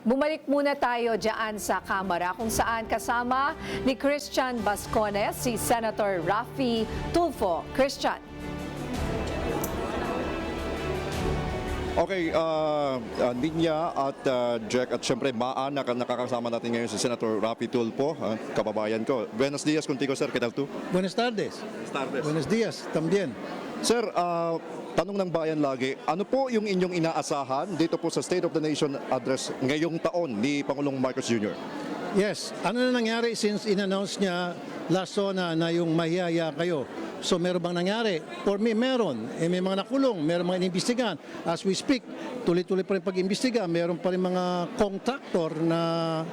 Bumalik muna tayo dyan sa Kamara kung saan kasama ni Christian Bascones si Senator Raffy Tulfo. Christian. Okay, Ninya at Jack at syempre Maana nakakasama natin ngayon si Senator Raffy Tulfo, kababayan ko. Buenos días contigo, sir. ¿Qué tal tú? Buenas tardes. Buenos días también. Sir, tanong ng bayan lagi, ano po yung inyong inaasahan dito po sa State of the Nation address ngayong taon ni Pangulong Marcos Jr.? Yes, ano na nangyari since in-announce niya last zona na yung mahiyaya kayo? So meron bang nangyari? For me, meron. May mga nakulong, meron mga inimbestigahan. As we speak, tuloy-tuloy pa rin pag-imbestiga. Meron pa rin mga contractor na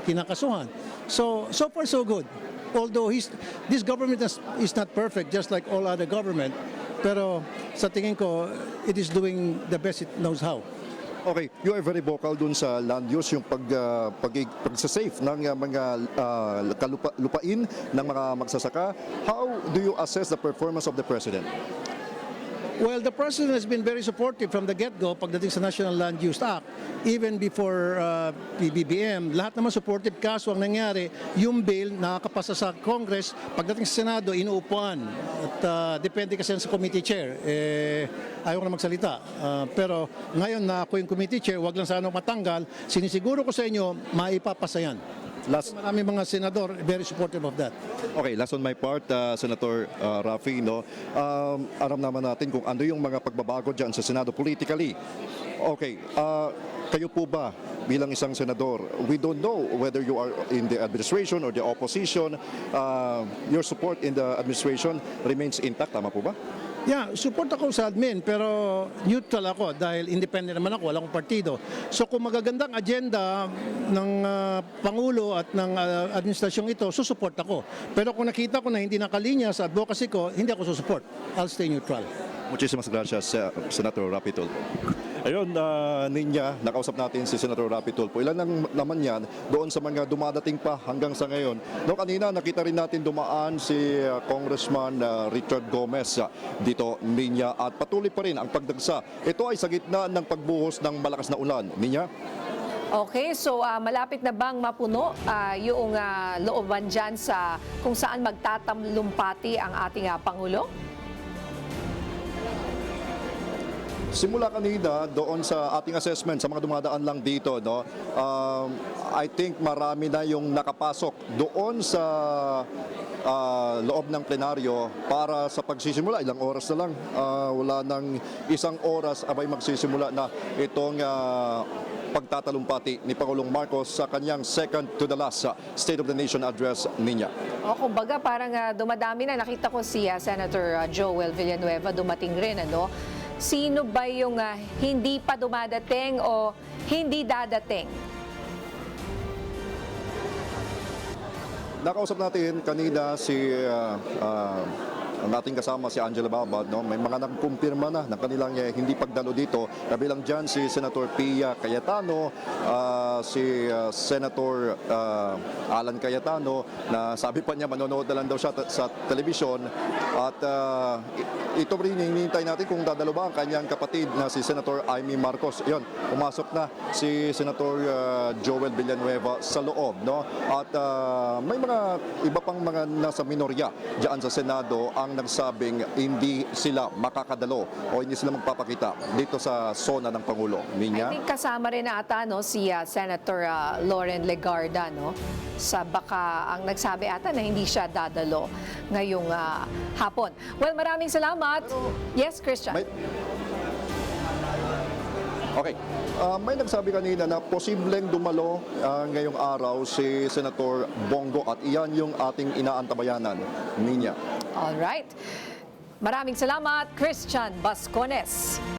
kinakasuhan. So far so good. Although this government is not perfect, just like all other government, pero sa tingin ko, it is doing the best it knows how. Okay, you are very vocal dun sa land use, yung pagsasafe ng mga lupain ng mga magsasaka. How do you assess the performance of the President? Well, the President has been very supportive from the get-go pagdating sa National Land Use Act. Even before PBBM, lahat naman supportive. Kaso ang nangyari, yung bill nakakapasa sa Congress, pagdating sa Senado, inuupuan. At depende kasi sa committee chair. Ayaw ko na magsalita. Pero ngayon na ako yung committee chair, wag lang sana matanggal. Sinisiguro ko sa inyo, maipapasa yan. Marami mga senador very supportive of that. Okay, last on my part, Senator Raffy, no, alam naman natin kung ano yung mga pagbabago dyan sa Senado politically. Okay, kayo po ba bilang isang senador, we don't know whether you are in the administration or the opposition, your support in the administration remains intact, tama po ba? Yeah, support ako sa admin pero neutral ako dahil independent naman ako, wala akong partido. So kung magagandang agenda ng Pangulo at ng administrasyong ito, susupport ako. Pero kung nakita ko na hindi nakalinya sa advocacy ko, hindi ako susupport. I'll stay neutral. Muchísimas gracias, Senator Raffy Tulfo. Ayun, Ninya, nakausap natin si Senator Raffy Tulfo. Ilan naman yan doon sa mga dumadating pa hanggang sa ngayon. No, kanina nakita rin natin dumaan si Congressman Richard Gomez dito, Ninya, at patuloy pa rin ang pagdagsa. Ito ay sa gitna ng pagbuhos ng malakas na ulan. Ninya? Okay, so malapit na bang mapuno yung looban dyan sa kung saan magtatalumpati ang ating Pangulo? Simula kanina doon sa ating assessment sa mga dumadaan lang dito, no, I think marami na yung nakapasok doon sa loob ng plenaryo para sa pagsisimula. Ilang oras na lang, wala nang isang oras abay magsisimula na itong pagtatalumpati ni Pangulong Marcos sa kanyang second to the last State of the Nation address, Ninya. Kumbaga parang dumadami na. Nakita ko si Senator Joel Villanueva dumating rin, ano? Sino ba yung hindi pa dumadating o hindi dadating? Nakausap natin kanina si ang ating kasama si Angela Babad, no? May mga nagkumpirma na ng kanilang hindi pagdalo dito. Kabilang dyan si Senator Pia Cayetano, si Senator Alan Cayetano, na sabi pa niya manonood na lang daw siya sa telebisyon. At ito rin hinihintay natin kung dadalo ba ang kanyang kapatid na si Senator Amy Marcos. Yun, pumasok na si Senator Joel Villanueva sa loob, no? At may mga iba pang mga nasa minorya diyan sa Senado ang nagsabing hindi sila makakadalo o hindi sila magpapakita dito sa zona ng Pangulo. Ninya? I think kasama rin na ata si Senator Loren Legarda, no? Sa baka ang nagsabi ata na hindi siya dadalo ngayong hapon. Well, maraming salamat. Yes, Christian. Okay. May nagsabi kanina na posibleng dumalo ngayong araw si Senator Bongo at iyan yung ating inaantabayanan. Ninya. All right. Maraming salamat, Christian Bascones.